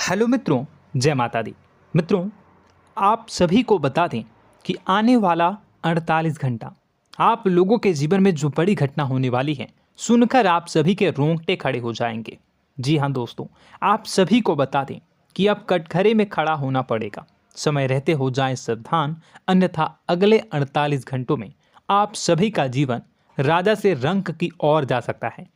Hello मित्रों, जय माता दी। मित्रों, आप सभी को बता दें कि आने वाला 48 घंटा आप लोगों के जीवन में जो बड़ी घटना होने वाली है, सुनकर आप सभी के रोंगटे खड़े हो जाएंगे। जी हाँ दोस्तों, आप सभी को बता दें कि अब कटघरे में खड़ा होना पड़ेगा। समय रहते हो जाएं सावधान, अन्यथा अगले 48 घंटों में आप सभी का जीवन राजा से रंक की ओर जा सकता है।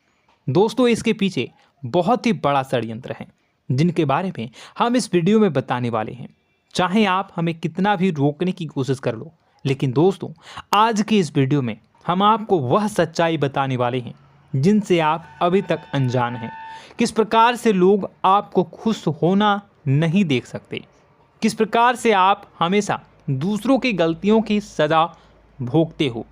दोस्तों, इसके पीछे बहुत ही बड़ा षड्यंत्र है जिनके बारे में हम इस वीडियो में बताने वाले हैं। चाहे आप हमें कितना भी रोकने की कोशिश कर लो, लेकिन दोस्तों आज की इस वीडियो में हम आपको वह सच्चाई बताने वाले हैं जिनसे आप अभी तक अनजान हैं। किस प्रकार से लोग आपको खुश होना नहीं देख सकते, किस प्रकार से आप हमेशा दूसरों की गलतियों की सज़ा भोगते हो,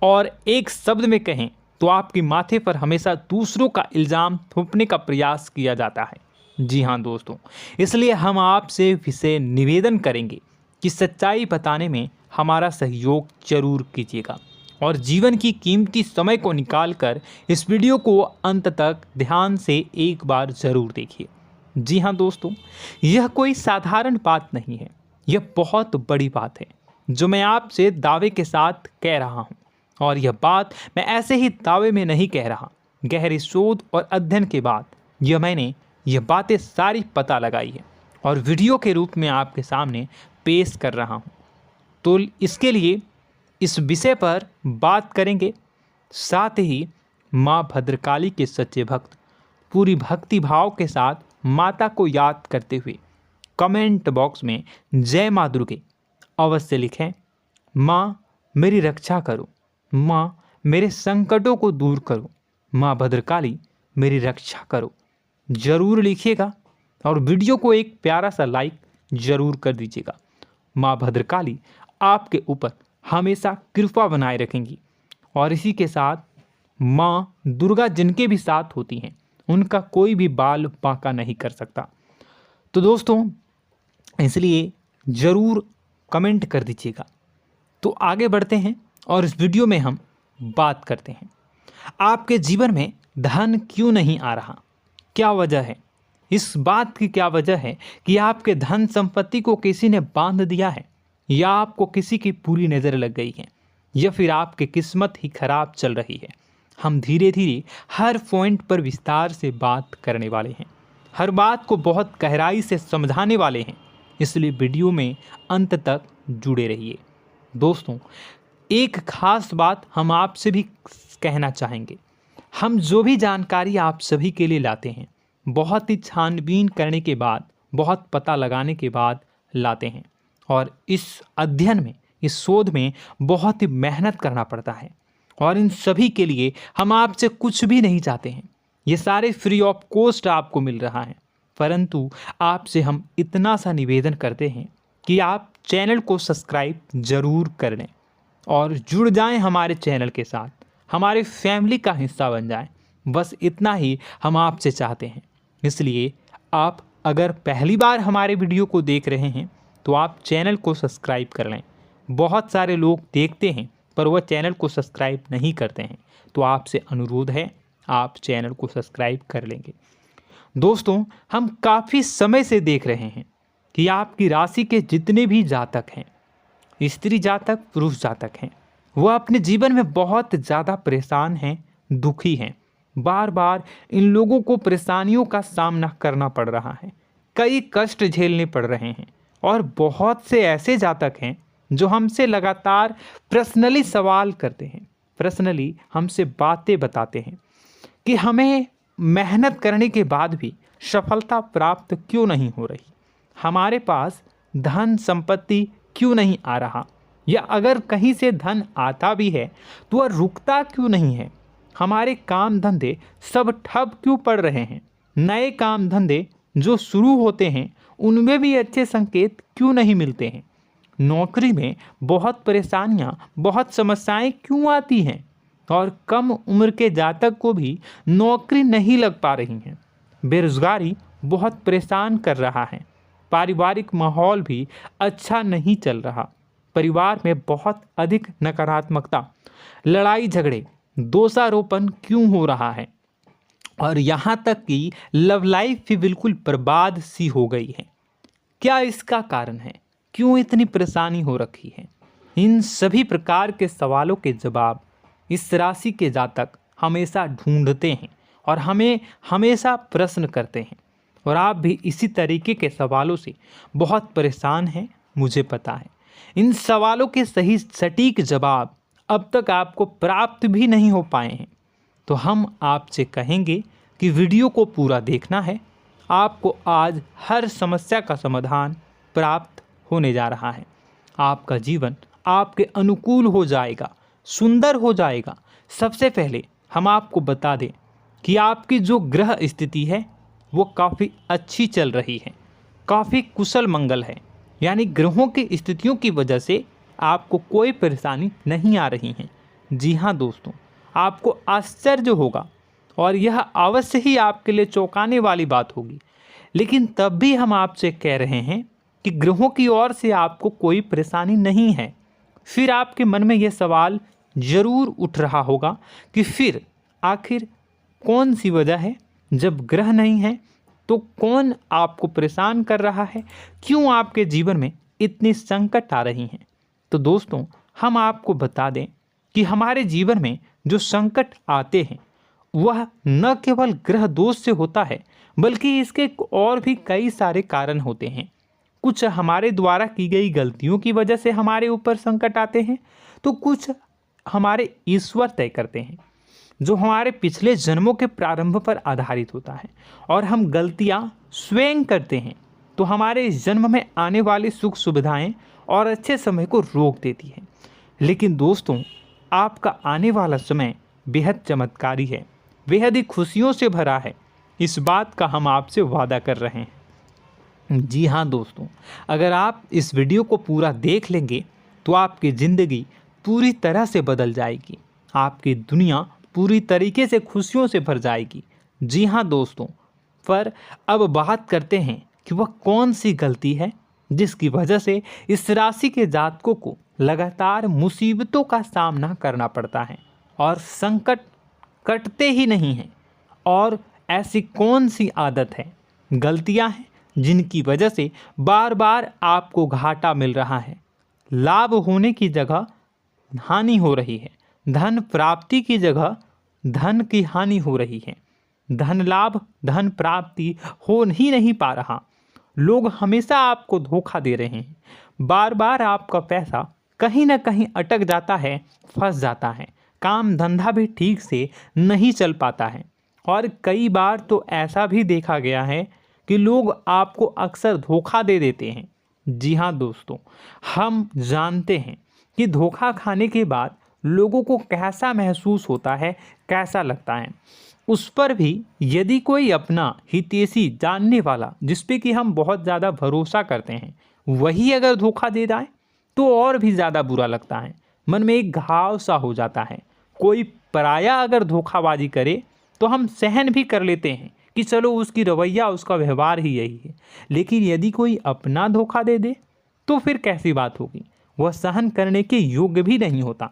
और एक शब्द में कहें तो आपके माथे पर हमेशा दूसरों का इल्ज़ाम थोपने का प्रयास किया जाता है। जी हाँ दोस्तों, इसलिए हम आपसे विशेष निवेदन करेंगे कि सच्चाई बताने में हमारा सहयोग जरूर कीजिएगा और जीवन की कीमती समय को निकालकर इस वीडियो को अंत तक ध्यान से एक बार ज़रूर देखिए। जी हाँ दोस्तों, यह कोई साधारण बात नहीं है, यह बहुत बड़ी बात है जो मैं आपसे दावे के साथ कह रहा हूँ। और यह बात मैं ऐसे ही दावे में नहीं कह रहा, गहरी शोध और अध्ययन के बाद मैंने यह बातें सारी पता लगाई है और वीडियो के रूप में आपके सामने पेश कर रहा हूँ। तो इसके लिए इस विषय पर बात करेंगे। साथ ही माँ भद्रकाली के सच्चे भक्त पूरी भक्ति भाव के साथ माता को याद करते हुए कमेंट बॉक्स में जय माँ दुर्गे अवश्य लिखें। माँ मेरी रक्षा करो, माँ मेरे संकटों को दूर करो, माँ भद्रकाली मेरी रक्षा करो, ज़रूर लिखिएगा और वीडियो को एक प्यारा सा लाइक ज़रूर कर दीजिएगा। माँ भद्रकाली आपके ऊपर हमेशा कृपा बनाए रखेंगी और इसी के साथ माँ दुर्गा जिनके भी साथ होती हैं उनका कोई भी बाल बांका नहीं कर सकता। तो दोस्तों, इसलिए ज़रूर कमेंट कर दीजिएगा। तो आगे बढ़ते हैं और इस वीडियो में हम बात करते हैं, आपके जीवन में धन क्यों नहीं आ रहा, क्या वजह है। इस बात की क्या वजह है कि आपके धन संपत्ति को किसी ने बांध दिया है, या आपको किसी की पूरी नज़र लग गई है, या फिर आपकी किस्मत ही खराब चल रही है। हम धीरे धीरे हर पॉइंट पर विस्तार से बात करने वाले हैं, हर बात को बहुत गहराई से समझाने वाले हैं, इसलिए वीडियो में अंत तक जुड़े रहिए। दोस्तों, एक खास बात हम आपसे भी कहना चाहेंगे, हम जो भी जानकारी आप सभी के लिए लाते हैं बहुत ही छानबीन करने के बाद, बहुत पता लगाने के बाद लाते हैं, और इस अध्ययन में, इस शोध में बहुत ही मेहनत करना पड़ता है। और इन सभी के लिए हम आपसे कुछ भी नहीं चाहते हैं, ये सारे फ्री ऑफ कॉस्ट आपको मिल रहा है। परंतु आपसे हम इतना सा निवेदन करते हैं कि आप चैनल को सब्सक्राइब ज़रूर कर लें और जुड़ जाएं हमारे चैनल के साथ, हमारे फैमिली का हिस्सा बन जाएं। बस इतना ही हम आपसे चाहते हैं। इसलिए आप अगर पहली बार हमारे वीडियो को देख रहे हैं तो आप चैनल को सब्सक्राइब कर लें। बहुत सारे लोग देखते हैं पर वह चैनल को सब्सक्राइब नहीं करते हैं, तो आपसे अनुरोध है आप चैनल को सब्सक्राइब कर लेंगे। दोस्तों, हम काफ़ी समय से देख रहे हैं कि आपकी राशि के जितने भी जातक हैं, स्त्री जातक पुरुष जातक हैं, वह अपने जीवन में बहुत ज़्यादा परेशान हैं, दुखी हैं। बार बार इन लोगों को परेशानियों का सामना करना पड़ रहा है, कई कष्ट झेलने पड़ रहे हैं। और बहुत से ऐसे जातक हैं जो हमसे लगातार पर्सनली सवाल करते हैं, पर्सनली हमसे बातें बताते हैं कि हमें मेहनत करने के बाद भी सफलता प्राप्त क्यों नहीं हो रही, हमारे पास धन संपत्ति क्यों नहीं आ रहा, या अगर कहीं से धन आता भी है तो वह रुकता क्यों नहीं है, हमारे काम धंधे सब ठप क्यों पड़ रहे हैं, नए काम धंधे जो शुरू होते हैं उनमें भी अच्छे संकेत क्यों नहीं मिलते हैं, नौकरी में बहुत परेशानियां, बहुत समस्याएं क्यों आती हैं, और कम उम्र के जातक को भी नौकरी नहीं लग पा रही हैं, बेरोजगारी बहुत परेशान कर रहा है, पारिवारिक माहौल भी अच्छा नहीं चल रहा, परिवार में बहुत अधिक नकारात्मकता, लड़ाई झगड़े, दोषारोपण क्यों हो रहा है, और यहाँ तक कि लव लाइफ भी बिल्कुल बर्बाद सी हो गई है। क्या इसका कारण है? क्यों इतनी परेशानी हो रखी है? इन सभी प्रकार के सवालों के जवाब इस राशि के जातक हमेशा ढूंढते हैं और हमें हमेशा प्रश्न करते हैं। और आप भी इसी तरीके के सवालों से बहुत परेशान हैं, मुझे पता है। इन सवालों के सही सटीक जवाब अब तक आपको प्राप्त भी नहीं हो पाए हैं। तो हम आपसे कहेंगे कि वीडियो को पूरा देखना है। आपको आज हर समस्या का समाधान प्राप्त होने जा रहा है। आपका जीवन आपके अनुकूल हो जाएगा, सुंदर हो जाएगा। सबसे पहले हम आपको बता दें कि आपकी जो ग्रह स्थिति है वो काफ़ी अच्छी चल रही है, काफ़ी कुशल मंगल है। यानी ग्रहों की स्थितियों की वजह से आपको कोई परेशानी नहीं आ रही है। जी हाँ दोस्तों, आपको आश्चर्य होगा और यह अवश्य ही आपके लिए चौंकाने वाली बात होगी। लेकिन तब भी हम आपसे कह रहे हैं कि ग्रहों की ओर से आपको कोई परेशानी नहीं है। फिर आपके मन में यह सवाल जरूर उठ रहा होगा कि फिर आखिर कौन सी वजह है? जब ग्रह नहीं है तो कौन आपको परेशान कर रहा है? क्यों आपके जीवन में इतनी संकट आ रही हैं? तो दोस्तों, हम आपको बता दें कि हमारे जीवन में जो संकट आते हैं वह न केवल ग्रह दोष से होता है, बल्कि इसके और भी कई सारे कारण होते हैं। कुछ हमारे द्वारा की गई गलतियों की वजह से हमारे ऊपर संकट आते हैं, तो कुछ हमारे ईश्वर तय करते हैं, जो हमारे पिछले जन्मों के प्रारंभ पर आधारित होता है। और हम गलतियां स्वयं करते हैं तो हमारे इस जन्म में आने वाली सुख सुविधाएं और अच्छे समय को रोक देती है। लेकिन दोस्तों, आपका आने वाला समय बेहद चमत्कारी है, बेहद ही खुशियों से भरा है। इस बात का हम आपसे वादा कर रहे हैं। जी हाँ दोस्तों, अगर आप इस वीडियो को पूरा देख लेंगे तो आपकी ज़िंदगी पूरी तरह से बदल जाएगी, आपकी दुनिया पूरी तरीके से खुशियों से भर जाएगी। जी हाँ दोस्तों, पर अब बात करते हैं कि वह कौन सी गलती है जिसकी वजह से इस राशि के जातकों को लगातार मुसीबतों का सामना करना पड़ता है और संकट कटते ही नहीं हैं। और ऐसी कौन सी आदत है, गलतियां हैं जिनकी वजह से बार बार आपको घाटा मिल रहा है, लाभ होने की जगह हानि हो रही है, धन प्राप्ति की जगह धन की हानि हो रही है, धन लाभ धन प्राप्ति हो ही नहीं पा रहा, लोग हमेशा आपको धोखा दे रहे हैं, बार बार आपका पैसा कहीं ना कहीं अटक जाता है, फंस जाता है, काम धंधा भी ठीक से नहीं चल पाता है। और कई बार तो ऐसा भी देखा गया है कि लोग आपको अक्सर धोखा दे देते हैं। जी हाँ दोस्तों, हम जानते हैं कि धोखा खाने के बाद लोगों को कैसा महसूस होता है, कैसा लगता है। उस पर भी यदि कोई अपना हितैषी जानने वाला, जिस पे कि हम बहुत ज़्यादा भरोसा करते हैं, वही अगर धोखा दे जाए तो और भी ज़्यादा बुरा लगता है, मन में एक घाव सा हो जाता है। कोई पराया अगर धोखाबाजी करे तो हम सहन भी कर लेते हैं कि चलो उसकी रवैया, उसका व्यवहार ही यही है। लेकिन यदि कोई अपना धोखा दे दे तो फिर कैसी बात होगी, वह सहन करने के योग्य भी नहीं होता।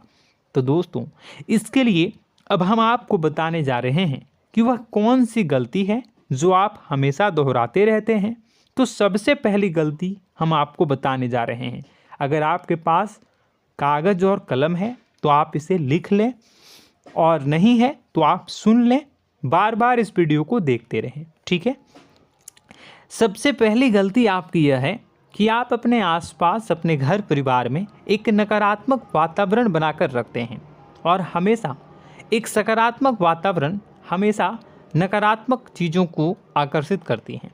तो दोस्तों, इसके लिए अब हम आपको बताने जा रहे हैं कि वह कौन सी गलती है जो आप हमेशा दोहराते रहते हैं। तो सबसे पहली गलती हम आपको बताने जा रहे हैं। अगर आपके पास कागज़ और कलम है तो आप इसे लिख लें, और नहीं है तो आप सुन लें, बार बार इस वीडियो को देखते रहें, ठीक है। सबसे पहली गलती आपकी यह है कि आप अपने आसपास, अपने घर परिवार में एक नकारात्मक वातावरण बनाकर रखते हैं। और हमेशा एक सकारात्मक वातावरण हमेशा नकारात्मक चीज़ों को आकर्षित करती हैं,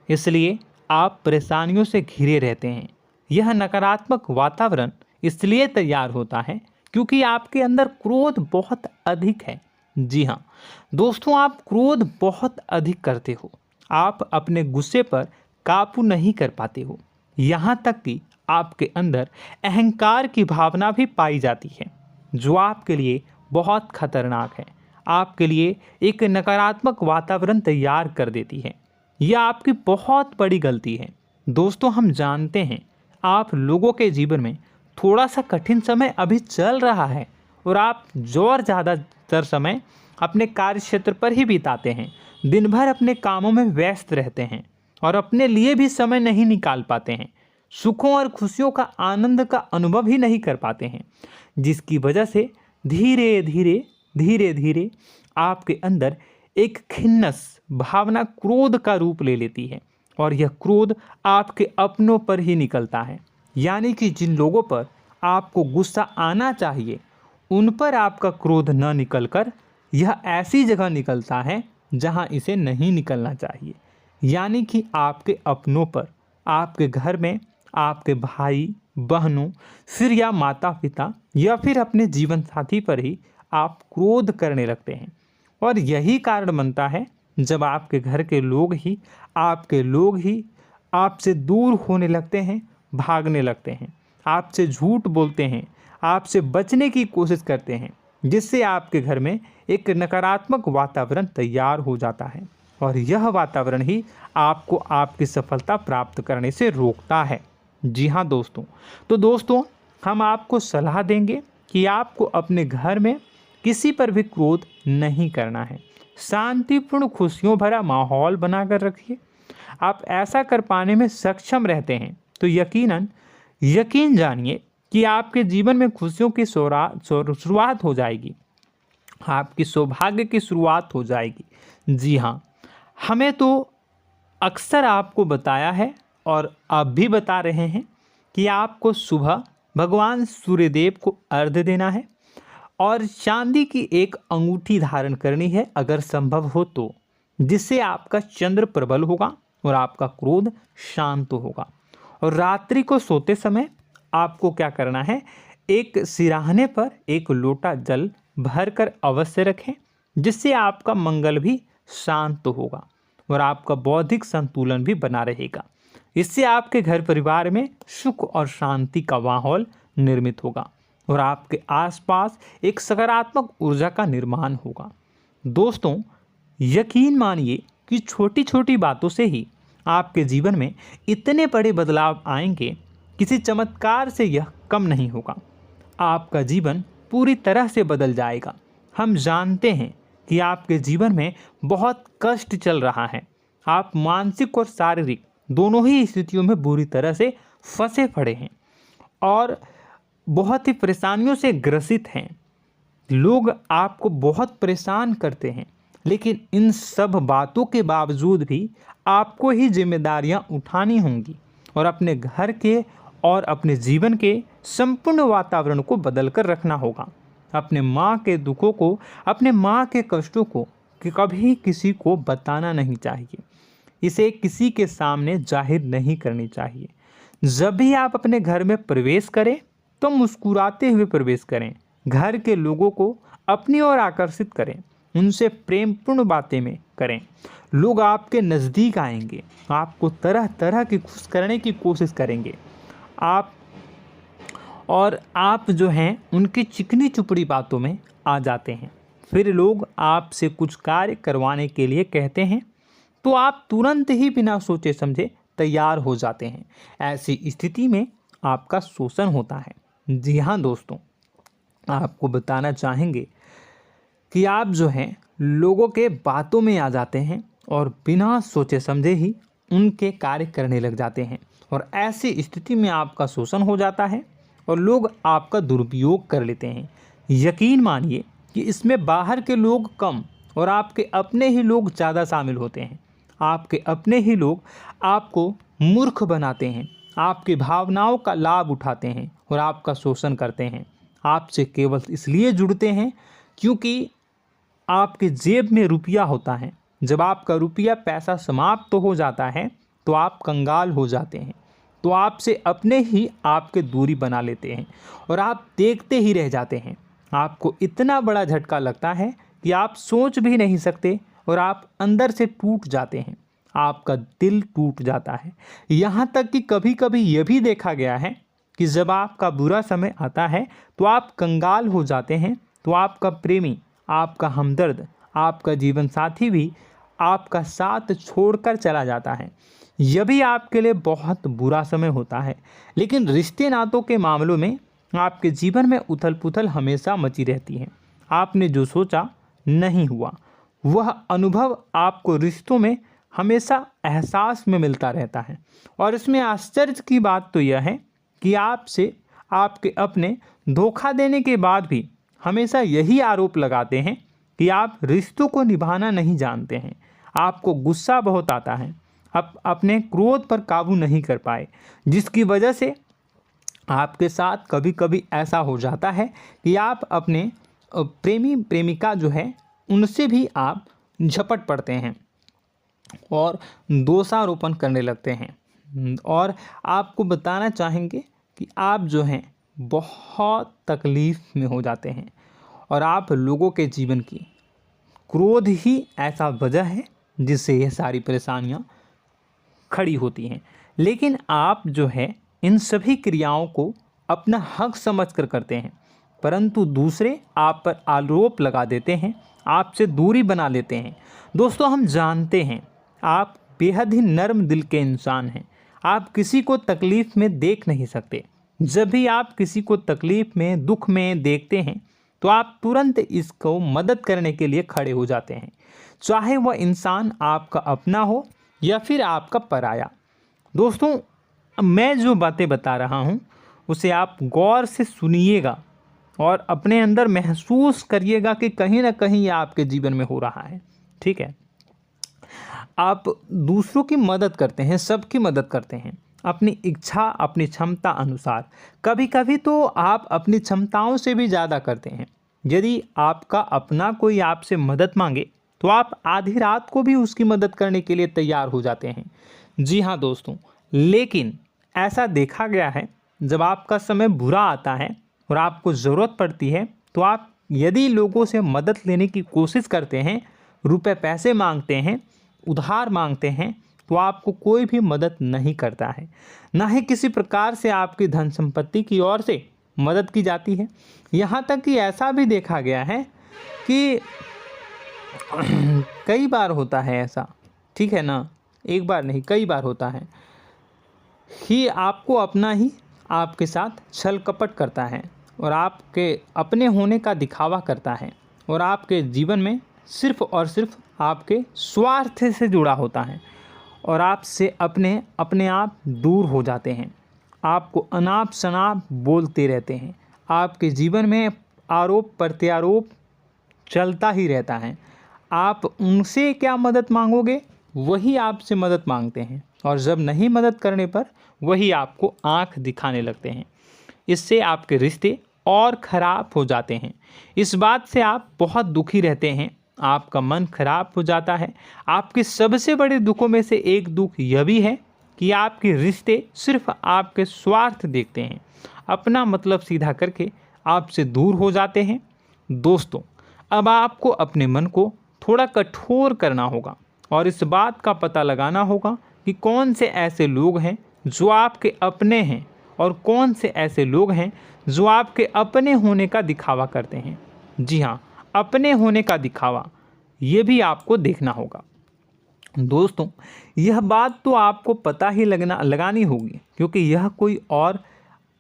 इसलिए आप परेशानियों से घिरे रहते हैं। यह नकारात्मक वातावरण इसलिए तैयार होता है क्योंकि आपके अंदर क्रोध बहुत अधिक है। जी हाँ दोस्तों, आप क्रोध बहुत अधिक करते हो, आप अपने गुस्से पर काबू नहीं कर पाते हो, यहाँ तक कि आपके अंदर अहंकार की भावना भी पाई जाती है, जो आपके लिए बहुत खतरनाक है, आपके लिए एक नकारात्मक वातावरण तैयार कर देती है। यह आपकी बहुत बड़ी गलती है। दोस्तों, हम जानते हैं आप लोगों के जीवन में थोड़ा सा कठिन समय अभी चल रहा है और आप जोर ज़्यादा अधिकतर समय अपने कार्य क्षेत्र पर ही बिताते हैं, दिन भर अपने कामों में व्यस्त रहते हैं और अपने लिए भी समय नहीं निकाल पाते हैं, सुखों और खुशियों का आनंद का अनुभव ही नहीं कर पाते हैं, जिसकी वजह से धीरे धीरे आपके अंदर एक खिन्नस भावना क्रोध का रूप ले लेती है और यह क्रोध आपके अपनों पर ही निकलता है। यानी कि जिन लोगों पर आपको गुस्सा आना चाहिए उन पर आपका क्रोध न निकलकर यह ऐसी जगह निकलता है जहां इसे नहीं निकलना चाहिए। यानी कि आपके अपनों पर, आपके घर में आपके भाई बहनों, फिर या माता पिता या फिर अपने जीवन साथी पर ही आप क्रोध करने लगते हैं। और यही कारण बनता है जब आपके घर के लोग ही आपसे दूर होने लगते हैं, भागने लगते हैं, आपसे झूठ बोलते हैं, आपसे बचने की कोशिश करते हैं, जिससे आपके घर में एक नकारात्मक वातावरण तैयार हो जाता है और यह वातावरण ही आपको आपकी सफलता प्राप्त करने से रोकता है। जी हाँ दोस्तों, तो दोस्तों हम आपको सलाह देंगे कि आपको अपने घर में किसी पर भी क्रोध नहीं करना है। शांतिपूर्ण खुशियों भरा माहौल बनाकर रखिए। आप ऐसा कर पाने में सक्षम रहते हैं तो यकीन जानिए कि आपके जीवन में खुशियों की शुरुआत हो जाएगी, आपकी सौभाग्य की शुरुआत हो जाएगी। जी हाँ, हमें तो अक्सर आपको बताया है और अब भी बता रहे हैं कि आपको सुबह भगवान सूर्यदेव को अर्घ्य देना है और चांदी की एक अंगूठी धारण करनी है अगर संभव हो तो, जिससे आपका चंद्र प्रबल होगा और आपका क्रोध शांत होगा। और रात्रि को सोते समय आपको क्या करना है, एक सिराहने पर एक लोटा जल भरकर अवश्य रखें, जिससे आपका मंगल भी शांत होगा और आपका बौद्धिक संतुलन भी बना रहेगा। इससे आपके घर परिवार में सुख और शांति का माहौल निर्मित होगा और आपके आसपास एक सकारात्मक ऊर्जा का निर्माण होगा। दोस्तों यकीन मानिए कि छोटी छोटी बातों से ही आपके जीवन में इतने बड़े बदलाव आएंगे, किसी चमत्कार से यह कम नहीं होगा। आपका जीवन पूरी तरह से बदल जाएगा। हम जानते हैं कि आपके जीवन में बहुत कष्ट चल रहा है, आप मानसिक और शारीरिक दोनों ही स्थितियों में बुरी तरह से फंसे पड़े हैं और बहुत ही परेशानियों से ग्रसित हैं। लोग आपको बहुत परेशान करते हैं, लेकिन इन सब बातों के बावजूद भी आपको ही जिम्मेदारियां उठानी होंगी और अपने घर के और अपने जीवन के संपूर्ण वातावरण को बदल कर रखना होगा। अपने माँ के दुखों को, अपने माँ के कष्टों को कभी किसी को बताना नहीं चाहिए, इसे किसी के सामने जाहिर नहीं करनी चाहिए। जब भी आप अपने घर में प्रवेश करें तो मुस्कुराते हुए प्रवेश करें, घर के लोगों को अपनी ओर आकर्षित करें, उनसे प्रेमपूर्ण बातें में करें। लोग आपके नज़दीक आएंगे, आपको तरह तरह की खुश करने की कोशिश करेंगे। आप जो हैं उनकी चिकनी चुपड़ी बातों में आ जाते हैं। फिर लोग आपसे कुछ कार्य करवाने के लिए कहते हैं तो आप तुरंत ही बिना सोचे समझे तैयार हो जाते हैं। ऐसी स्थिति में आपका शोषण होता है। जी हाँ दोस्तों, आपको बताना चाहेंगे कि आप जो हैं लोगों के बातों में आ जाते हैं और बिना सोचे समझे ही उनके कार्य करने लग जाते हैं और ऐसी स्थिति में आपका शोषण हो जाता है और लोग आपका दुरुपयोग कर लेते हैं। यकीन मानिए कि इसमें बाहर के लोग कम और आपके अपने ही लोग ज़्यादा शामिल होते हैं। आपके अपने ही लोग आपको मूर्ख बनाते हैं, आपकी भावनाओं का लाभ उठाते हैं और आपका शोषण करते हैं। आपसे केवल इसलिए जुड़ते हैं क्योंकि आपके जेब में रुपया होता है। जब आपका रुपया पैसा समाप्त हो जाता है तो आप कंगाल हो जाते हैं, तो आपसे अपने ही आपके दूरी बना लेते हैं और आप देखते ही रह जाते हैं। आपको इतना बड़ा झटका लगता है कि आप सोच भी नहीं सकते और आप अंदर से टूट जाते हैं, आपका दिल टूट जाता है। यहाँ तक कि कभी कभी यह भी देखा गया है कि जब आपका बुरा समय आता है तो आप कंगाल हो जाते हैं, तो आपका प्रेमी, आपका हमदर्द, आपका जीवन साथी भी आपका साथ छोड़कर चला जाता है। यह भी आपके लिए बहुत बुरा समय होता है। लेकिन रिश्ते नातों के मामलों में आपके जीवन में उथल पुथल हमेशा मची रहती है। आपने जो सोचा नहीं हुआ। वह अनुभव आपको रिश्तों में हमेशा एहसास में मिलता रहता है। और इसमें आश्चर्य की बात तो यह है कि आपसे आपके अपने धोखा देने के बाद भी हमेशा यही आरोप लगाते हैं कि आप रिश्तों को निभाना नहीं जानते हैं। आपको गुस्सा बहुत आता है, अपने क्रोध पर काबू नहीं कर पाए, जिसकी वजह से आपके साथ कभी कभी ऐसा हो जाता है कि आप अपने प्रेमी प्रेमिका जो है उनसे भी आप झपट पड़ते हैं और दोषारोपण करने लगते हैं। और आपको बताना चाहेंगे कि आप जो हैं बहुत तकलीफ़ में हो जाते हैं और आप लोगों के जीवन की क्रोध ही ऐसा वजह है जिससे ये सारी परेशानियां खड़ी होती हैं। लेकिन आप जो है इन सभी क्रियाओं को अपना हक समझकर करते हैं, परंतु दूसरे आप पर आरोप लगा देते हैं, आपसे दूरी बना लेते हैं। दोस्तों, हम जानते हैं आप बेहद ही नर्म दिल के इंसान हैं। आप किसी को तकलीफ़ में देख नहीं सकते। जब भी आप किसी को तकलीफ़ में, दुख में देखते हैं तो आप तुरंत इसको मदद करने के लिए खड़े हो जाते हैं, चाहे वह इंसान आपका अपना हो या फिर आपका पराया। दोस्तों, मैं जो बातें बता रहा हूँ उसे आप गौर से सुनिएगा और अपने अंदर महसूस करिएगा कि कहीं ना कहीं ये आपके जीवन में हो रहा है। ठीक है, आप दूसरों की मदद करते हैं, सबकी मदद करते हैं अपनी इच्छा, अपनी क्षमता अनुसार। कभी कभी तो आप अपनी क्षमताओं से भी ज़्यादा करते हैं। यदि आपका अपना कोई आपसे मदद मांगे तो आप आधी रात को भी उसकी मदद करने के लिए तैयार हो जाते हैं। जी हाँ दोस्तों, लेकिन ऐसा देखा गया है जब आपका समय बुरा आता है और आपको ज़रूरत पड़ती है तो आप यदि लोगों से मदद लेने की कोशिश करते हैं, रुपए पैसे मांगते हैं, उधार मांगते हैं, तो आपको कोई भी मदद नहीं करता है। ना ही किसी प्रकार से आपकी धन संपत्ति की ओर से मदद की जाती है। यहाँ तक कि ऐसा भी देखा गया है कि कई बार होता है ऐसा, ठीक है ना, एक बार नहीं कई बार होता है कि आपको अपना ही आपके साथ छल कपट करता है और आपके अपने होने का दिखावा करता है और आपके जीवन में सिर्फ और सिर्फ आपके स्वार्थ से जुड़ा होता है और आपसे अपने आप दूर हो जाते हैं। आपको अनाप शनाप बोलते रहते हैं। आपके जीवन में आरोप प्रत्यारोप चलता ही रहता है। आप उनसे क्या मदद मांगोगे, वही आपसे मदद मांगते हैं और जब नहीं मदद करने पर वही आपको आंख दिखाने लगते हैं। इससे आपके रिश्ते और ख़राब हो जाते हैं। इस बात से आप बहुत दुखी रहते हैं, आपका मन खराब हो जाता है। आपके सबसे बड़े दुखों में से एक दुख यह भी है कि आपके रिश्ते सिर्फ आपके स्वार्थ देखते हैं, अपना मतलब सीधा करके आपसे दूर हो जाते हैं। दोस्तों, अब आपको अपने मन को थोड़ा कठोर करना होगा और इस बात का पता लगाना होगा कि कौन से ऐसे लोग हैं जो आपके अपने हैं और कौन से ऐसे लोग हैं जो आपके अपने होने का दिखावा करते हैं। जी हाँ, अपने होने का दिखावा, ये भी आपको देखना होगा। दोस्तों, यह बात तो आपको पता ही लगानी होगी, क्योंकि यह कोई और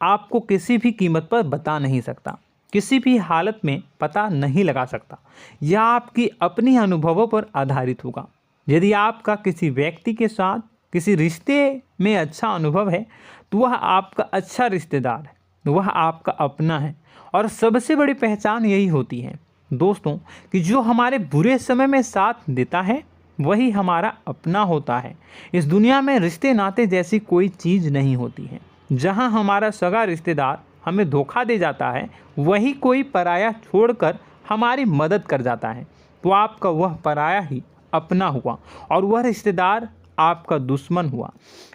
आपको किसी भी कीमत पर बता नहीं सकता, किसी भी हालत में पता नहीं लगा सकता। यह आपकी अपनी अनुभवों पर आधारित होगा। यदि आपका किसी व्यक्ति के साथ किसी रिश्ते में अच्छा अनुभव है तो वह आपका अच्छा रिश्तेदार है, वह आपका अपना है। और सबसे बड़ी पहचान यही होती है दोस्तों कि जो हमारे बुरे समय में साथ देता है वही हमारा अपना होता है। इस दुनिया में रिश्ते नाते जैसी कोई चीज़ नहीं होती है। जहां हमारा सगा रिश्तेदार हमें धोखा दे जाता है, वही कोई पराया छोड़कर हमारी मदद कर जाता है, तो आपका वह पराया ही अपना हुआ और वह रिश्तेदार आपका दुश्मन हुआ।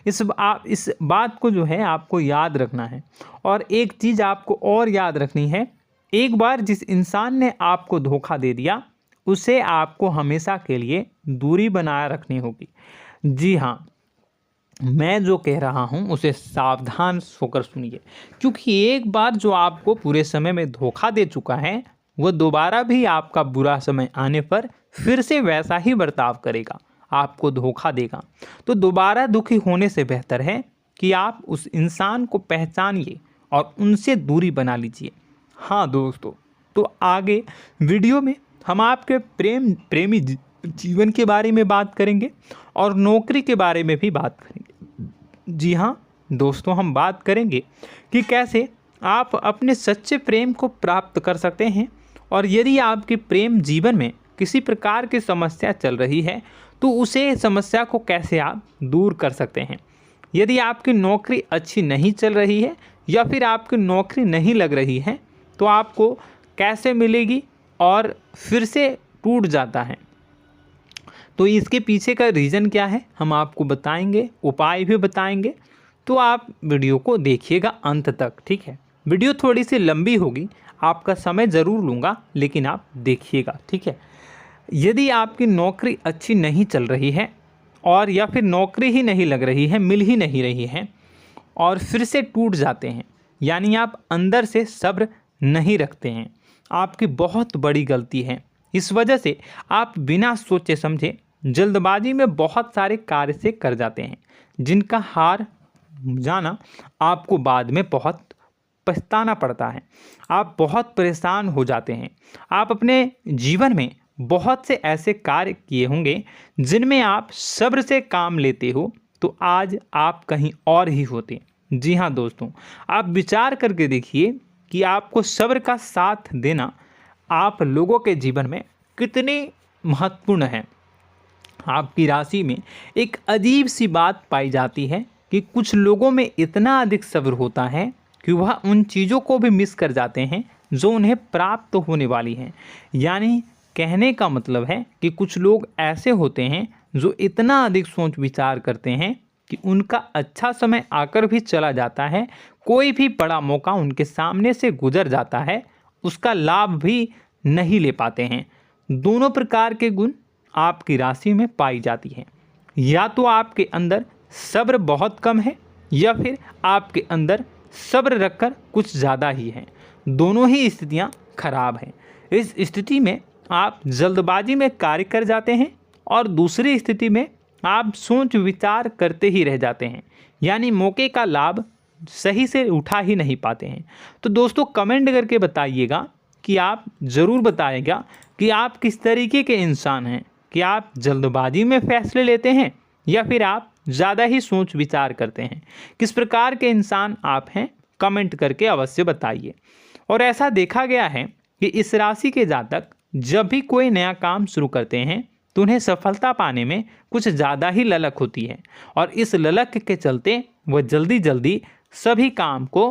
इस बात को जो है आपको याद रखना है। और एक चीज़ आपको और याद रखनी है, एक बार जिस इंसान ने आपको धोखा दे दिया उसे आपको हमेशा के लिए दूरी बनाए रखनी होगी। जी हाँ, मैं जो कह रहा हूँ उसे सावधान होकर सुनिए, क्योंकि एक बार जो आपको पूरे समय में धोखा दे चुका है वह दोबारा भी आपका बुरा समय आने पर फिर से वैसा ही बर्ताव करेगा, आपको धोखा देगा। तो दोबारा दुखी होने से बेहतर है कि आप उस इंसान को पहचानिए और उनसे दूरी बना लीजिए। हाँ दोस्तों, तो आगे वीडियो में हम आपके प्रेमी जीवन के बारे में बात करेंगे और नौकरी के बारे में भी बात करेंगे। जी हाँ दोस्तों, हम बात करेंगे कि कैसे आप अपने सच्चे प्रेम को प्राप्त कर सकते हैं, और यदि आपके प्रेम जीवन में किसी प्रकार की समस्या चल रही है तो उसे समस्या को कैसे आप दूर कर सकते हैं। यदि आपकी नौकरी अच्छी नहीं चल रही है या फिर आपकी नौकरी नहीं लग रही है तो आपको कैसे मिलेगी और फिर से टूट जाता है, तो इसके पीछे का रीज़न क्या है हम आपको बताएंगे, उपाय भी बताएंगे। तो आप वीडियो को देखिएगा अंत तक, ठीक है। वीडियो थोड़ी सी लंबी होगी, आपका समय ज़रूर लूँगा, लेकिन आप देखिएगा, ठीक है। यदि आपकी नौकरी अच्छी नहीं चल रही है और या फिर नौकरी ही नहीं लग रही है, मिल ही नहीं रही है और फिर से टूट जाते हैं, यानी आप अंदर से सब्र नहीं रखते हैं, आपकी बहुत बड़ी गलती है। इस वजह से आप बिना सोचे समझे जल्दबाजी में बहुत सारे कार्य से कर जाते हैं, जिनका हार जाना आपको बाद में बहुत पछताना पड़ता है। आप बहुत परेशान हो जाते हैं। आप अपने जीवन में बहुत से ऐसे कार्य किए होंगे जिनमें आप सब्र से काम लेते हो, तो आज आप कहीं और ही होते। जी हाँ दोस्तों, आप विचार करके देखिए कि आपको सब्र का साथ देना आप लोगों के जीवन में कितनी महत्वपूर्ण है। आपकी राशि में एक अजीब सी बात पाई जाती है कि कुछ लोगों में इतना अधिक सब्र होता है कि वह उन चीज़ों को भी मिस कर जाते हैं जो उन्हें प्राप्त होने वाली हैं। यानी कहने का मतलब है कि कुछ लोग ऐसे होते हैं जो इतना अधिक सोच विचार करते हैं कि उनका अच्छा समय आकर भी चला जाता है, कोई भी बड़ा मौका उनके सामने से गुजर जाता है, उसका लाभ भी नहीं ले पाते हैं। दोनों प्रकार के गुण आपकी राशि में पाई जाती है। या तो आपके अंदर सब्र बहुत कम है या फिर आपके अंदर सब्र रखकर कुछ ज़्यादा ही है। दोनों ही स्थितियाँ खराब हैं। इस स्थिति में आप जल्दबाजी में कार्य कर जाते हैं और दूसरी स्थिति में आप सोच विचार करते ही रह जाते हैं, यानी मौके का लाभ सही से उठा ही नहीं पाते हैं। तो दोस्तों कमेंट करके बताइएगा कि आप ज़रूर बताइएगा कि आप किस तरीके के इंसान हैं, कि आप जल्दबाजी में फैसले लेते हैं या फिर आप ज़्यादा ही सोच विचार करते हैं। किस प्रकार के इंसान आप हैं, कमेंट करके अवश्य बताइए। और ऐसा देखा गया है कि इस राशि के जातक जब भी कोई नया काम शुरू करते हैं तो उन्हें सफलता पाने में कुछ ज़्यादा ही ललक होती है, और इस ललक के चलते वह जल्दी जल्दी सभी काम को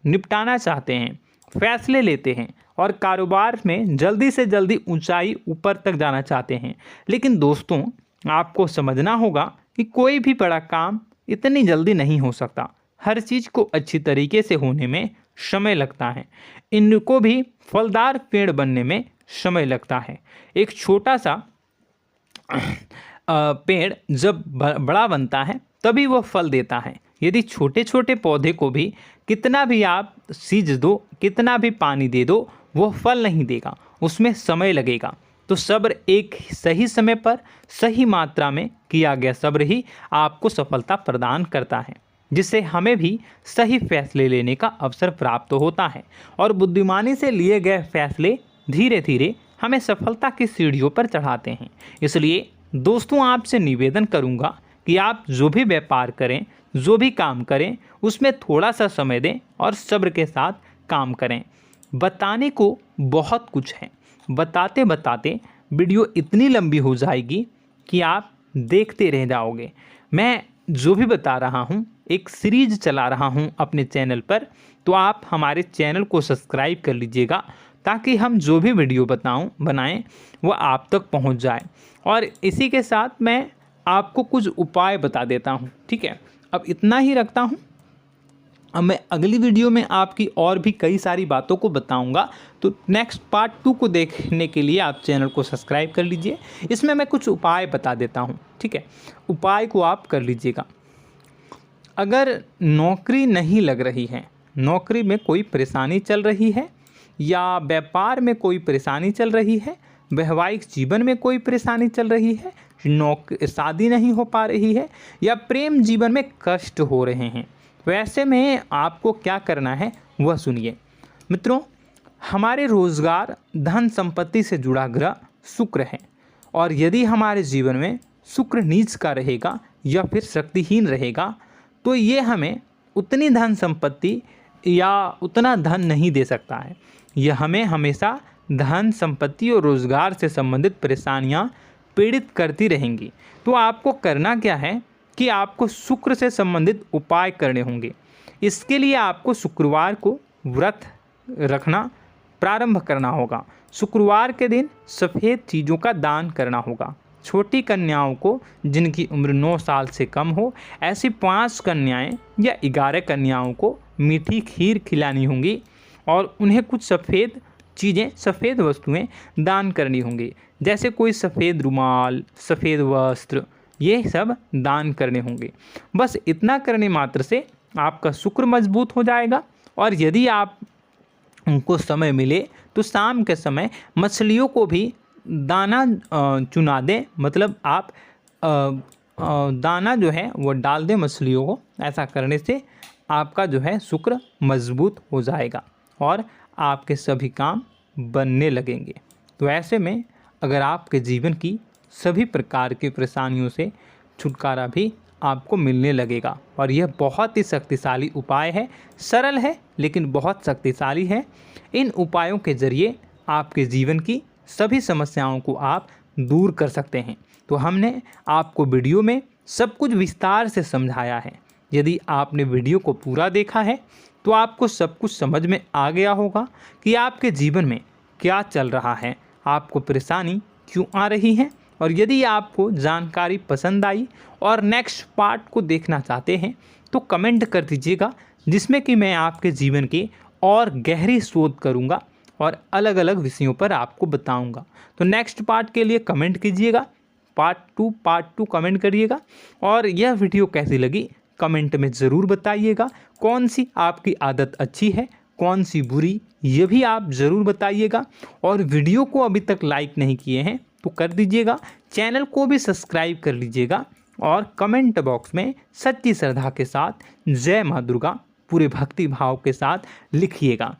निपटाना चाहते हैं, फैसले लेते हैं और कारोबार में जल्दी से जल्दी ऊंचाई ऊपर तक जाना चाहते हैं। लेकिन दोस्तों आपको समझना होगा कि कोई भी बड़ा काम इतनी जल्दी नहीं हो सकता। हर चीज़ को अच्छी तरीके से होने में समय लगता है। इनको भी फलदार पेड़ बनने में समय लगता है। एक छोटा सा पेड़ जब बड़ा बनता है तभी वह फल देता है। यदि छोटे छोटे पौधे को भी कितना भी आप सींच दो, कितना भी पानी दे दो, वो फल नहीं देगा, उसमें समय लगेगा। तो सब्र एक सही समय पर सही मात्रा में किया गया सब्र ही आपको सफलता प्रदान करता है, जिससे हमें भी सही फैसले लेने का अवसर प्राप्त होता है। और बुद्धिमानी से लिए गए फैसले धीरे धीरे हमें सफलता की सीढ़ियों पर चढ़ाते हैं। इसलिए दोस्तों आपसे निवेदन करूंगा कि आप जो भी व्यापार करें, जो भी काम करें, उसमें थोड़ा सा समय दें और सब्र के साथ काम करें। बताने को बहुत कुछ है, बताते बताते वीडियो इतनी लंबी हो जाएगी कि आप देखते रह जाओगे। मैं जो भी बता रहा हूँ एक सीरीज चला रहा हूँ अपने चैनल पर, तो आप हमारे चैनल को सब्सक्राइब कर लीजिएगा ताकि हम जो भी वीडियो बनाएं वो आप तक पहुँच जाए। और इसी के साथ मैं आपको कुछ उपाय बता देता हूँ, ठीक है। अब इतना ही रखता हूँ। अब मैं अगली वीडियो में आपकी और भी कई सारी बातों को बताऊंगा। तो नेक्स्ट पार्ट 2 को देखने के लिए आप चैनल को सब्सक्राइब कर लीजिए। इसमें मैं कुछ उपाय बता देता हूं, ठीक है। उपाय को आप कर लीजिएगा। अगर नौकरी नहीं लग रही है, नौकरी में कोई परेशानी चल रही है, या व्यापार में कोई परेशानी चल रही है, वैवाहिक जीवन में कोई परेशानी चल रही है, शादी नहीं हो पा रही है, या प्रेम जीवन में कष्ट हो रहे हैं, वैसे में आपको क्या करना है वह सुनिए। मित्रों, हमारे रोजगार, धन संपत्ति से जुड़ा ग्रह शुक्र है, और यदि हमारे जीवन में शुक्र नीच का रहेगा या फिर शक्तिहीन रहेगा तो ये हमें उतनी धन संपत्ति या उतना धन नहीं दे सकता है। यह हमें हमेशा धन संपत्ति और रोजगार से संबंधित परेशानियां पीड़ित करती रहेंगी। तो आपको करना क्या है कि आपको शुक्र से संबंधित उपाय करने होंगे। इसके लिए आपको शुक्रवार को व्रत रखना प्रारंभ करना होगा। शुक्रवार के दिन सफ़ेद चीज़ों का दान करना होगा। छोटी कन्याओं को जिनकी उम्र 9 साल से कम हो, ऐसी 5 कन्याएं या 11 कन्याओं को मीठी खीर खिलानी होंगी और उन्हें कुछ सफ़ेद चीज़ें, सफ़ेद वस्तुएं दान करनी होंगी, जैसे कोई सफ़ेद रुमाल, सफ़ेद वस्त्र, ये सब दान करने होंगे। बस इतना करने मात्र से आपका शुक्र मजबूत हो जाएगा। और यदि आप उनको समय मिले तो शाम के समय मछलियों को भी दाना चुना दें, मतलब आप दाना जो है वो डाल दें मछलियों को। ऐसा करने से आपका जो है शुक्र मजबूत हो जाएगा और आपके सभी काम बनने लगेंगे। तो ऐसे में अगर आपके जीवन की सभी प्रकार की परेशानियों से छुटकारा भी आपको मिलने लगेगा। और यह बहुत ही शक्तिशाली उपाय है, सरल है लेकिन बहुत शक्तिशाली है। इन उपायों के ज़रिए आपके जीवन की सभी समस्याओं को आप दूर कर सकते हैं। तो हमने आपको वीडियो में सब कुछ विस्तार से समझाया है। यदि आपने वीडियो को पूरा देखा है तो आपको सब कुछ समझ में आ गया होगा कि आपके जीवन में क्या चल रहा है, आपको परेशानी क्यों आ रही है। और यदि आपको जानकारी पसंद आई और नेक्स्ट पार्ट को देखना चाहते हैं तो कमेंट कर दीजिएगा, जिसमें कि मैं आपके जीवन के और गहरी शोध करूंगा और अलग अलग विषयों पर आपको बताऊंगा। तो नेक्स्ट पार्ट के लिए कमेंट कीजिएगा, पार्ट टू कमेंट करिएगा। और यह वीडियो कैसी लगी कमेंट में ज़रूर बताइएगा। कौन सी आपकी आदत अच्छी है, कौन सी बुरी, ये भी आप ज़रूर बताइएगा। और वीडियो को अभी तक लाइक नहीं किए हैं तो कर दीजिएगा, चैनल को भी सब्सक्राइब कर लीजिएगा और कमेंट बॉक्स में सच्ची श्रद्धा के साथ जय माँ दुर्गा पूरे भक्ति भाव के साथ लिखिएगा।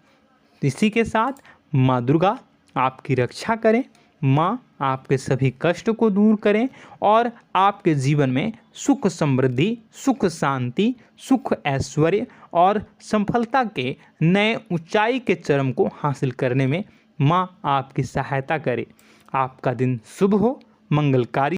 इसी के साथ माँ दुर्गा आपकी रक्षा करें, माँ आपके सभी कष्ट को दूर करें और आपके जीवन में सुख समृद्धि, सुख शांति, सुख ऐश्वर्य और सफलता के नए ऊंचाई के चरम को हासिल करने में माँ आपकी सहायता करे। आपका दिन शुभ हो, मंगलकारी।